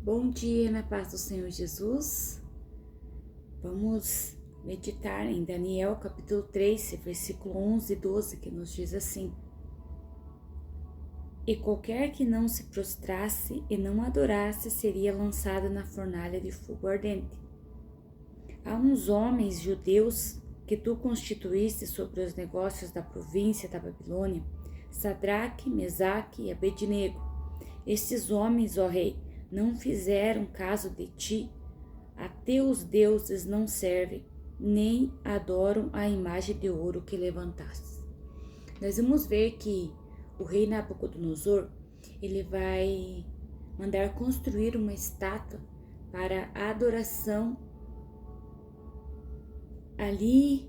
Bom dia na paz do Senhor Jesus. Vamos meditar em Daniel capítulo 3, versículo 11 e 12, que nos diz assim: E qualquer que não se prostrasse e não adorasse seria lançado na fornalha de fogo ardente. Há uns homens judeus que tu constituíste sobre os negócios da província da Babilônia, Sadraque, Mesaque e Abednego. Estes homens, ó rei, não fizeram caso de ti, a teus deuses não servem, nem adoram a imagem de ouro que levantaste. Nós vamos ver que o rei Nabucodonosor, ele vai mandar construir uma estátua para a adoração ali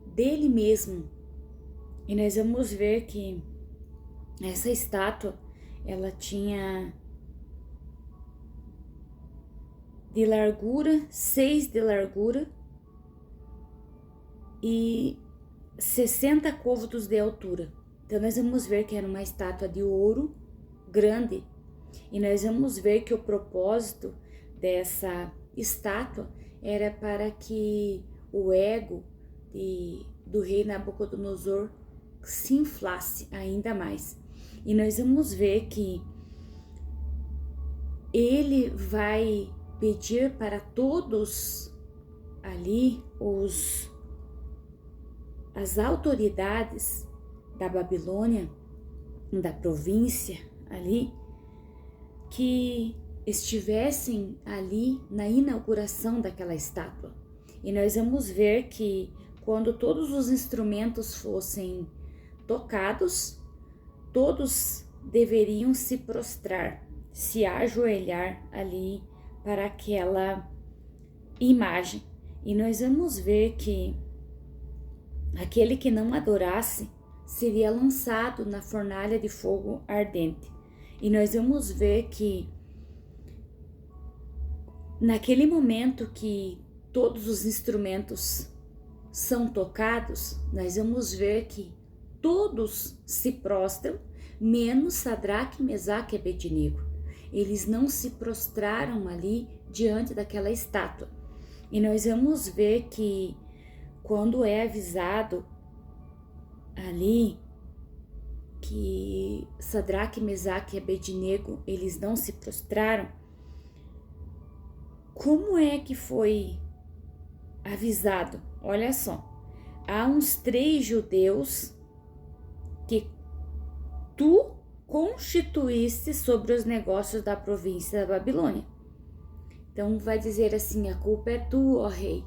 dele mesmo. E nós vamos ver que essa estátua, ela tinha de largura, 6 de largura e 60 côvados de altura. Então nós vamos ver que era uma estátua de ouro grande. E nós vamos ver que o propósito dessa estátua era para que o ego do rei Nabucodonosor se inflasse ainda mais. E nós vamos ver que ele vai pedir para todos ali, as autoridades da Babilônia, da província ali, que estivessem ali na inauguração daquela estátua. E nós vamos ver que quando todos os instrumentos fossem tocados, todos deveriam se prostrar, se ajoelhar ali para aquela imagem. E nós vamos ver que aquele que não adorasse seria lançado na fornalha de fogo ardente. E nós vamos ver que naquele momento que todos os instrumentos são tocados, nós vamos ver que todos se prostram, menos Sadraque, Mesaque e Abednego. Eles não se prostraram ali diante daquela estátua. E nós vamos ver que quando é avisado ali que Sadraque, Mesaque e Abednego, eles não se prostraram, como é que foi avisado? Olha só, há uns 3 judeus que tu constituíste sobre os negócios da província da Babilônia. Então vai dizer assim: a culpa é tua, ó rei.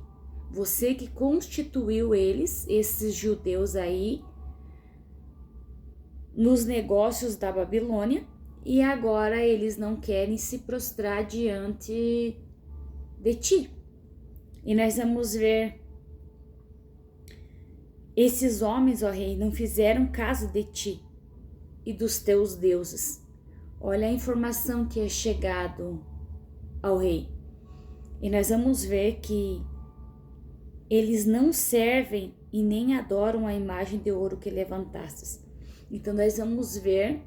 Você que constituiu esses judeus aí, nos negócios da Babilônia, e agora eles não querem se prostrar diante de ti. E nós vamos ver, esses homens, ó rei, não fizeram caso de ti e dos teus deuses. Olha a informação que é chegado ao rei. E nós vamos ver que eles não servem e nem adoram a imagem de ouro que levantastes. Então nós vamos ver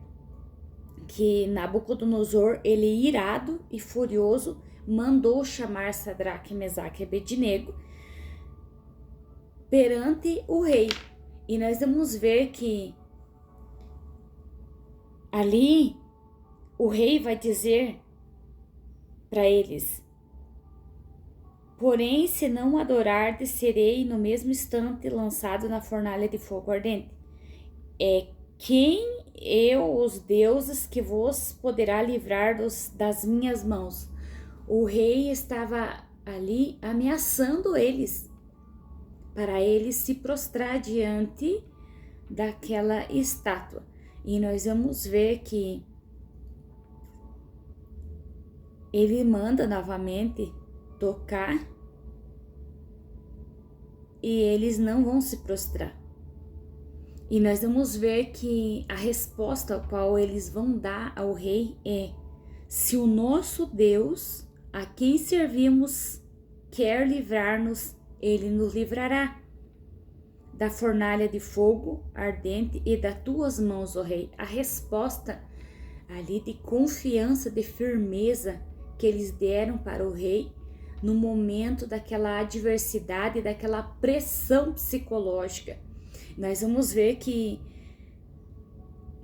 que Nabucodonosor, ele irado e furioso, mandou chamar Sadraque, Mesaque e Abednego perante o rei. E nós vamos ver que ali o rei vai dizer para eles: porém, se não adorardes, serei no mesmo instante lançado na fornalha de fogo ardente. Quem eu, os deuses, que vos poderá livrar das minhas mãos? O rei estava ali ameaçando eles, para eles se prostrar diante daquela estátua. E nós vamos ver que ele manda novamente tocar e eles não vão se prostrar. E nós vamos ver que a resposta a qual eles vão dar ao rei é: se o nosso Deus, a quem servimos, quer livrar-nos, ele nos livrará da fornalha de fogo ardente e das tuas mãos, ó rei. A resposta ali de confiança, de firmeza que eles deram para o rei no momento daquela adversidade, daquela pressão psicológica. Nós vamos ver que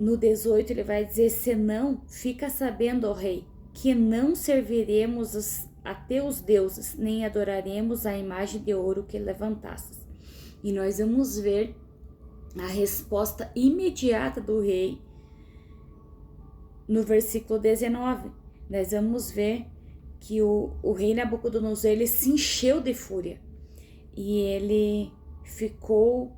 no 18 ele vai dizer: senão, fica sabendo, ó rei, que não serviremos a teus deuses, nem adoraremos a imagem de ouro que levantastes. E nós vamos ver a resposta imediata do rei no versículo 19. Nós vamos ver que o rei Nabucodonosor, ele se encheu de fúria e ele ficou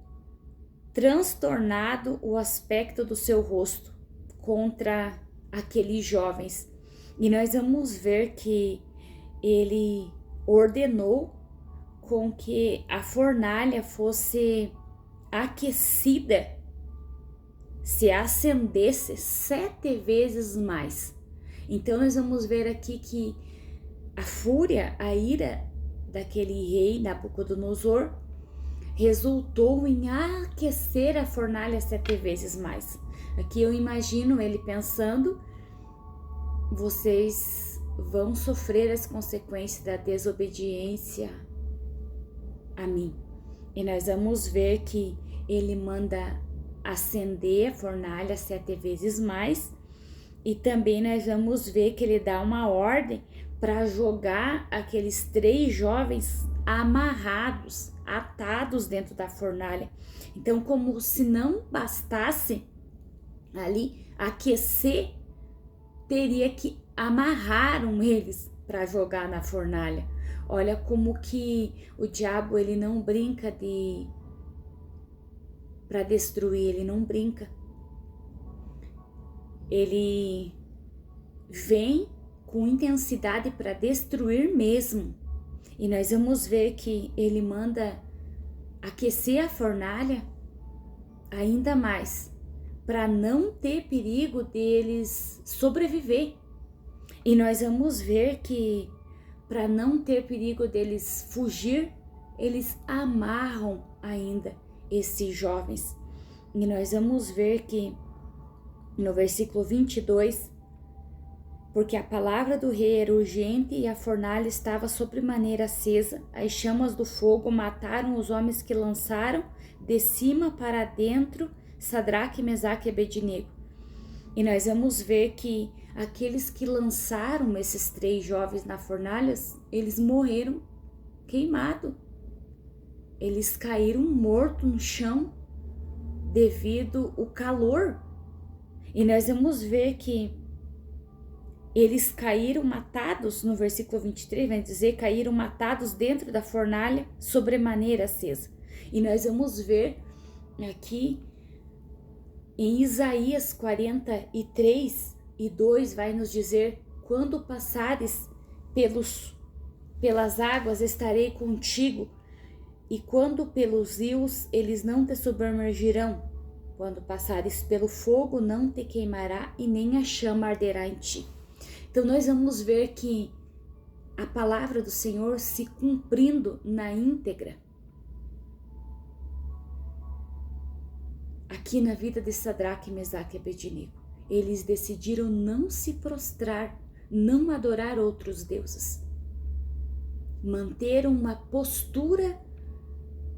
transtornado o aspecto do seu rosto contra aqueles jovens. E nós vamos ver que ele ordenou com que a fornalha fosse aquecida, se acendesse 7 vezes mais. Então nós vamos ver aqui que a fúria, a ira daquele rei Nabucodonosor resultou em aquecer a fornalha 7 vezes mais. Aqui eu imagino ele pensando: vocês vão sofrer as consequências da desobediência a mim. E nós vamos ver que ele manda acender a fornalha 7 vezes mais. E também nós vamos ver que ele dá uma ordem para jogar aqueles 3 jovens amarrados, atados dentro da fornalha. Então, como se não bastasse ali aquecer, teria que amarrar eles para jogar na fornalha. Olha como que o diabo, ele não brinca para destruir, ele não brinca. Ele vem com intensidade para destruir mesmo. E nós vamos ver que ele manda aquecer a fornalha ainda mais, para não ter perigo deles sobreviver. E nós vamos ver que, para não ter perigo deles fugir, eles amarram ainda esses jovens. E nós vamos ver que no versículo 22, porque a palavra do rei era urgente e a fornalha estava sobremaneira acesa, as chamas do fogo mataram os homens que lançaram de cima para dentro Sadraque, Mesaque e Abednego. E nós vamos ver que aqueles que lançaram esses 3 jovens na fornalha, eles morreram queimados. Eles caíram mortos no chão devido ao calor. E nós vamos ver que eles caíram matados, no versículo 23, vai dizer, caíram matados dentro da fornalha, sobremaneira acesa. E nós vamos ver aqui em Isaías 43:2, vai nos dizer: quando passares pelas águas, estarei contigo, e quando pelos rios, eles não te submergirão. Quando passares pelo fogo, não te queimará, e nem a chama arderá em ti. Então nós vamos ver que a palavra do Senhor se cumprindo na íntegra aqui na vida de Sadraque, Mesaque e Abednego. Eles decidiram não se prostrar, não adorar outros deuses. Manteram uma postura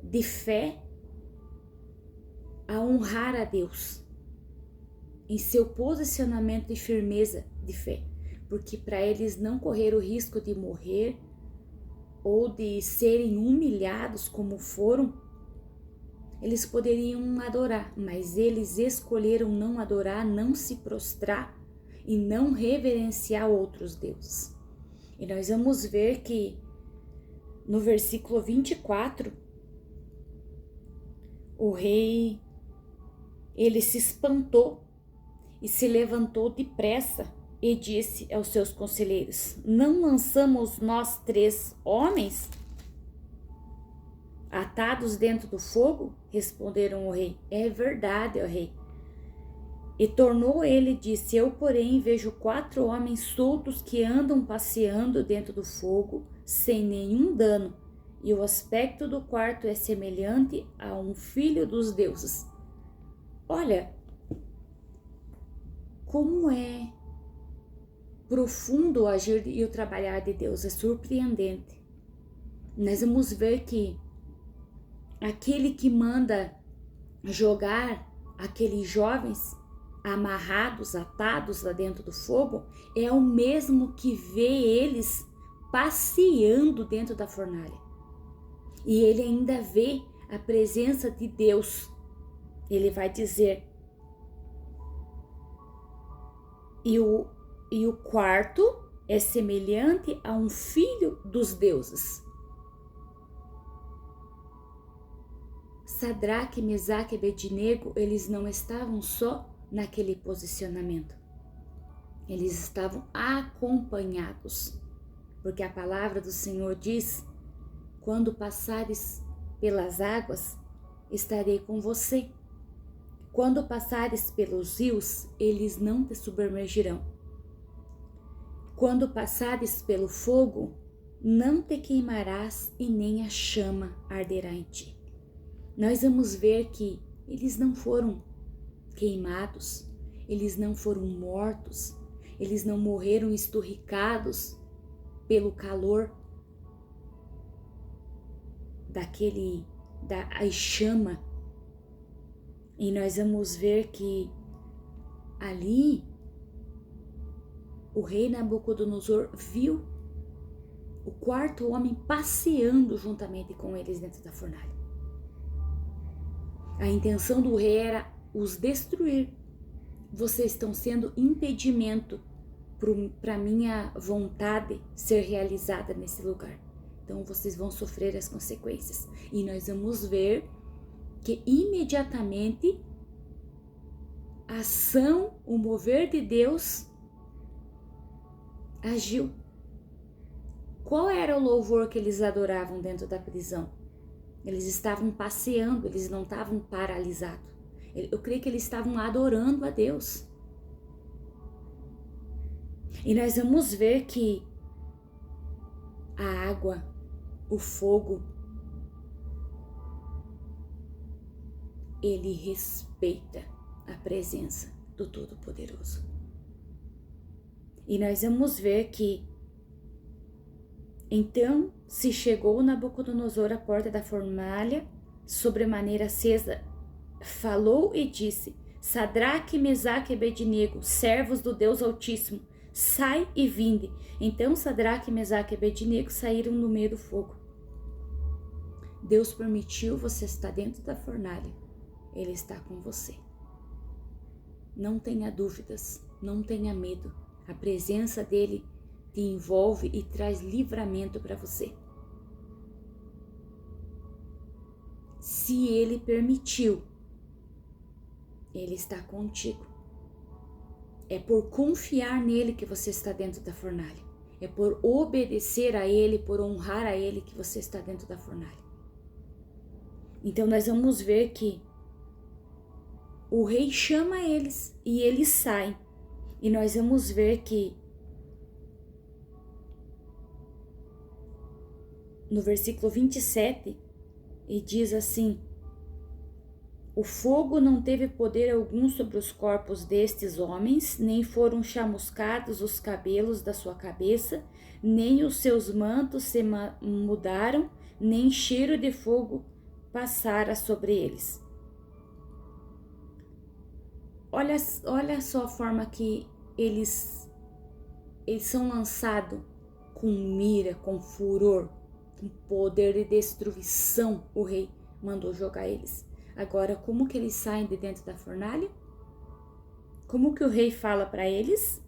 de fé a honrar a Deus em seu posicionamento e firmeza de fé, porque para eles não correr o risco de morrer ou de serem humilhados como foram, eles poderiam adorar, mas eles escolheram não adorar, não se prostrar e não reverenciar outros deuses. E nós vamos ver que no versículo 24, o rei, ele se espantou e se levantou depressa e disse aos seus conselheiros: não lançamos nós 3 homens atados dentro do fogo? Responderam o rei: é verdade, ó rei. E tornou ele e disse: eu, porém, vejo 4 homens soltos que andam passeando dentro do fogo sem nenhum dano, e o aspecto do quarto é semelhante a um filho dos deuses. Olha como é profundo o agir e o trabalhar de Deus, é surpreendente. Nós vamos ver que aquele que manda jogar aqueles jovens amarrados, atados lá dentro do fogo, é o mesmo que vê eles passeando dentro da fornalha. E ele ainda vê a presença de Deus. Ele vai dizer: e o quarto é semelhante a um filho dos deuses. Sadraque, Mesaque e Abednego, eles não estavam só naquele posicionamento. Eles estavam acompanhados. Porque a palavra do Senhor diz: quando passares pelas águas, estarei com você. Quando passares pelos rios, eles não te submergirão. Quando passares pelo fogo, não te queimarás e nem a chama arderá em ti. Nós vamos ver que eles não foram queimados, eles não foram mortos, eles não morreram esturricados pelo calor da chama. E nós vamos ver que ali o rei Nabucodonosor viu o quarto homem passeando juntamente com eles dentro da fornalha. A intenção do rei era os destruir. Vocês estão sendo impedimento para minha vontade ser realizada nesse lugar. Então vocês vão sofrer as consequências. E nós vamos ver que imediatamente a ação, o mover de Deus agiu. Qual era o louvor que eles adoravam dentro da prisão? Eles estavam passeando, eles não estavam paralisados. Eu creio que eles estavam adorando a Deus. E nós vamos ver que a água, o fogo, ele respeita a presença do Todo-Poderoso. E nós vamos ver que então se chegou Nabucodonosor à porta da fornalha, sobremaneira acesa, falou e disse: Sadraque, Mesaque e Abednego, servos do Deus Altíssimo, sai e vinde. Então Sadraque, Mesaque e Abednego saíram no meio do fogo. Deus permitiu você estar dentro da fornalha. Ele está com você. Não tenha dúvidas, não tenha medo. A presença dele te envolve e traz livramento para você. Se ele permitiu, ele está contigo. É por confiar nele que você está dentro da fornalha. É por obedecer a ele, por honrar a ele que você está dentro da fornalha. Então nós vamos ver que o rei chama eles e eles saem. E nós vamos ver que no versículo 27, e diz assim: o fogo não teve poder algum sobre os corpos destes homens, nem foram chamuscados os cabelos da sua cabeça, nem os seus mantos se mudaram, nem cheiro de fogo passara sobre eles. Olha só a forma que eles são lançados com mira, com furor, com poder de destruição. O rei mandou jogar eles. Agora, como que eles saem de dentro da fornalha? Como que o rei fala para eles?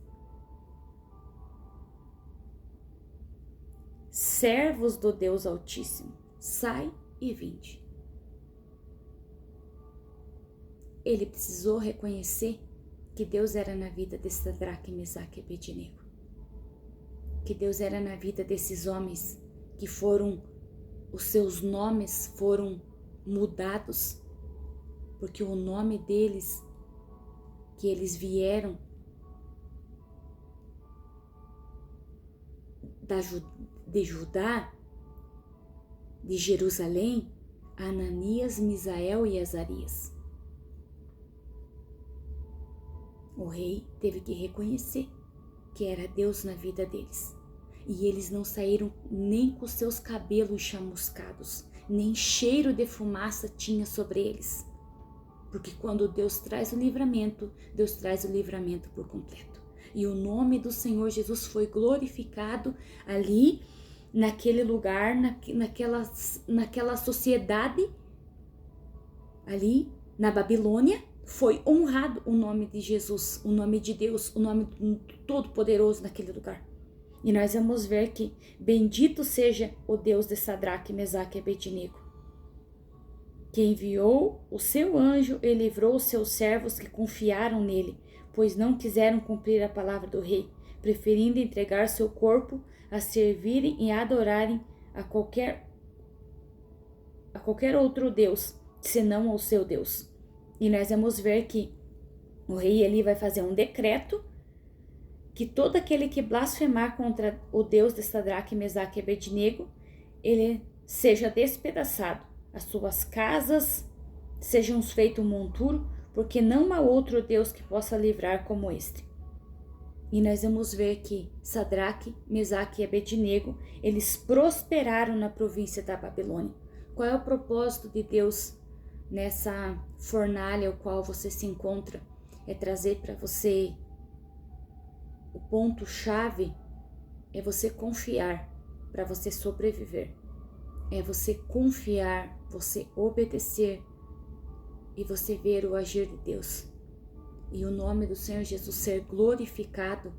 Servos do Deus Altíssimo, sai e vinde. Ele precisou reconhecer que Deus era na vida de Sadraque, Mesaque e Abednego. Que Deus era na vida desses homens que os seus nomes foram mudados, porque o nome deles, que eles vieram de Judá, de Jerusalém, Ananias, Misael e Azarias. O rei teve que reconhecer que era Deus na vida deles. E eles não saíram nem com seus cabelos chamuscados, nem cheiro de fumaça tinha sobre eles. Porque quando Deus traz o livramento, Deus traz o livramento por completo. E o nome do Senhor Jesus foi glorificado ali, naquele lugar, naquela sociedade, ali na Babilônia, foi honrado o nome de Jesus, o nome de Deus, o nome Todo-Poderoso naquele lugar. E nós vamos ver que bendito seja o Deus de Sadraque, Mesaque e Abednego, que enviou o seu anjo e livrou os seus servos que confiaram nele, pois não quiseram cumprir a palavra do rei, preferindo entregar seu corpo a servirem e adorarem a qualquer outro Deus, senão ao seu Deus. E nós vamos ver que o rei ali vai fazer um decreto que todo aquele que blasfemar contra o Deus de Sadraque, Mesaque e Abednego, ele seja despedaçado, as suas casas sejam feitos um monturo, porque não há outro Deus que possa livrar como este. E nós vamos ver que Sadraque, Mesaque e Abednego, eles prosperaram na província da Babilônia. Qual é o propósito de Deus nessa fornalha ao qual você se encontra? É trazer para você o ponto-chave, é você confiar para você sobreviver. É você confiar, você obedecer e você ver o agir de Deus. E o nome do Senhor Jesus ser glorificado,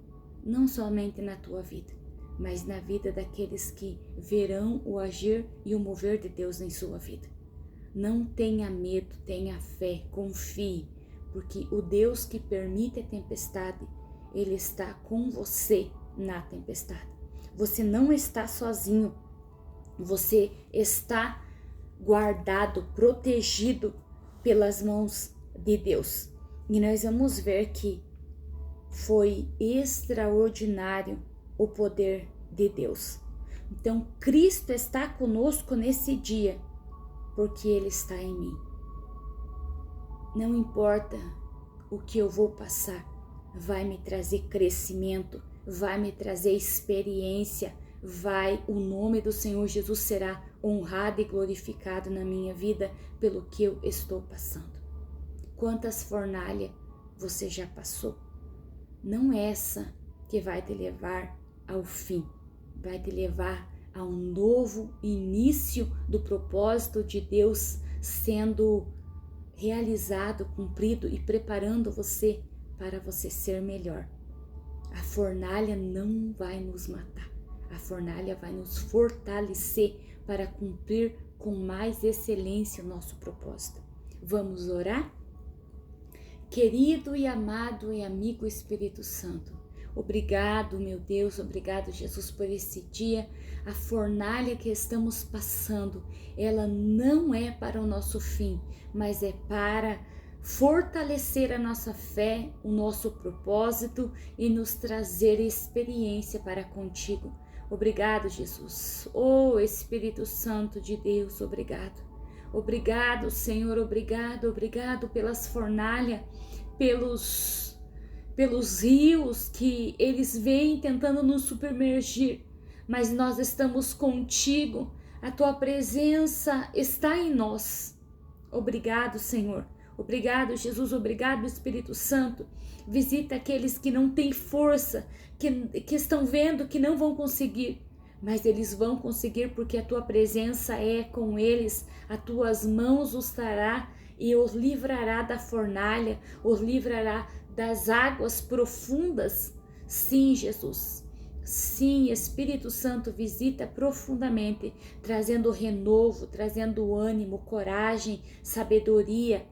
não somente na tua vida, mas na vida daqueles que verão o agir e o mover de Deus em sua vida. Não tenha medo, tenha fé, confie, porque o Deus que permite a tempestade, Ele está com você na tempestade. Você não está sozinho, você está guardado, protegido pelas mãos de Deus. E nós vamos ver que foi extraordinário o poder de Deus. Então, Cristo está conosco nesse dia, porque Ele está em mim. Não importa o que eu vou passar, vai me trazer crescimento, vai me trazer experiência, o nome do Senhor Jesus será honrado e glorificado na minha vida pelo que eu estou passando. Quantas fornalhas você já passou? Não essa que vai te levar ao fim, vai te levar a um novo início do propósito de Deus sendo realizado, cumprido e preparando você para você ser melhor. A fornalha não vai nos matar, a fornalha vai nos fortalecer para cumprir com mais excelência o nosso propósito. Vamos orar? Querido e amado e amigo Espírito Santo, obrigado, meu Deus, obrigado, Jesus, por esse dia. A fornalha que estamos passando, ela não é para o nosso fim, mas é para fortalecer a nossa fé, o nosso propósito e nos trazer experiência para contigo. Obrigado, Jesus. Oh, Espírito Santo de Deus, obrigado. Obrigado, Senhor, obrigado pelas fornalhas, pelos rios que eles vêm tentando nos submergir, mas nós estamos contigo, a tua presença está em nós. Obrigado, Senhor. Obrigado, Jesus, obrigado, Espírito Santo. Visita aqueles que não têm força, que estão vendo que não vão conseguir, mas eles vão conseguir porque a tua presença é com eles, as tuas mãos os trará e os livrará da fornalha, os livrará das águas profundas. Sim, Jesus. Sim, Espírito Santo, visita profundamente, trazendo renovo, trazendo ânimo, coragem, sabedoria,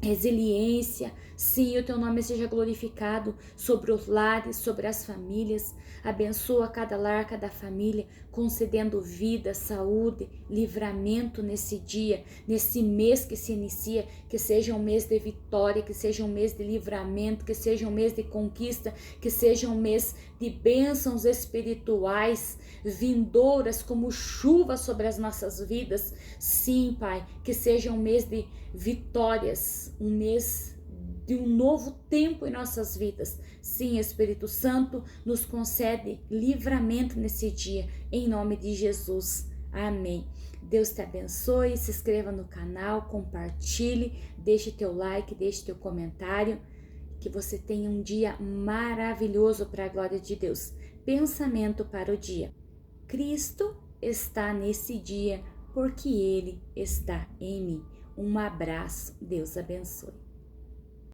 resiliência. Sim, o teu nome seja glorificado sobre os lares, sobre as famílias. Abençoa cada lar, cada família, concedendo vida, saúde, livramento nesse dia, nesse mês que se inicia, que seja um mês de vitória, que seja um mês de livramento, que seja um mês de conquista, que seja um mês de bênçãos espirituais vindouras como chuva sobre as nossas vidas. Sim, Pai, que seja um mês de vitórias, um mês de um novo tempo em nossas vidas. Sim, Espírito Santo nos concede livramento nesse dia, em nome de Jesus. Amém. Deus te abençoe, se inscreva no canal, compartilhe, deixe teu like, deixe teu comentário. Que você tenha um dia maravilhoso para a glória de Deus. Pensamento para o dia. Cristo está nesse dia porque Ele está em mim. Um abraço, Deus abençoe.